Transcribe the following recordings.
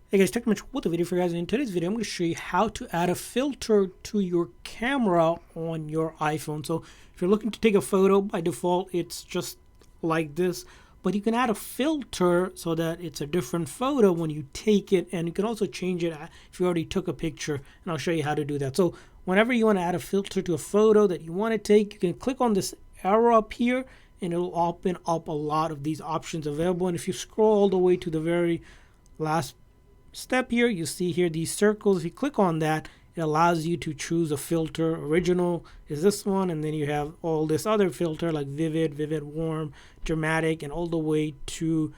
Hey guys, Tech Mitch with a video for you guys. In today's video, I'm going to show you how to add a filter to your camera on your iPhone. So if you're looking to take a photo, by default, it's just like this. But you can add a filter so that it's a different photo when you take it. And you can also change it if you already took a picture. And I'll show you how to do that. So whenever you want to add a filter to a photo that you want to take, you can click on this arrow up here. And it'll open up a lot of these options available. And if you scroll all the way to the very last step here, you see here these circles. If you click on that, it allows you to choose a filter. Original is this one, and then you have all this other filter like vivid, warm, dramatic, and all the way to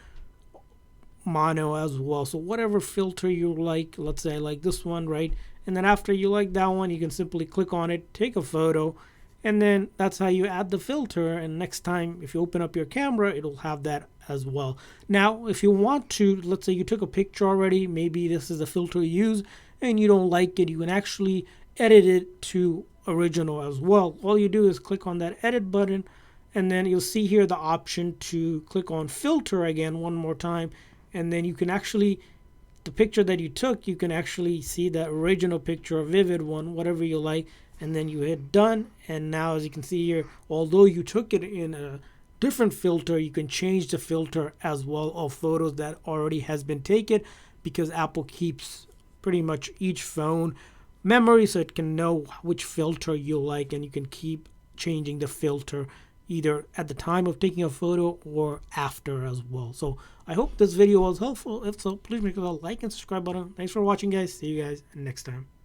mono as well. So whatever filter you like, let's say I like this one, right? And then after you like that one, you can simply click on it, take a photo, and then that's how you add the filter. And next time if you open up your camera, it'll have that as well. Now if you want to, let's say you took a picture already, maybe this is the filter you use and you don't like it, you can actually edit it to original as well. All you do is click on that edit button, and then you'll see here the option to click on filter again one more time, and then you can actually, the picture that you took, you can actually see the original picture, a vivid one, whatever you like, and then you hit done. And now as you can see here, although you took it in a different filter, you can change the filter as well of photos that already has been taken, because Apple keeps pretty much each phone memory, so it can know which filter you like, and you can keep changing the filter either at the time of taking a photo or after as well. So I hope this video was helpful. If so, please make sure to like and subscribe button. Thanks for watching, guys. See you guys next time.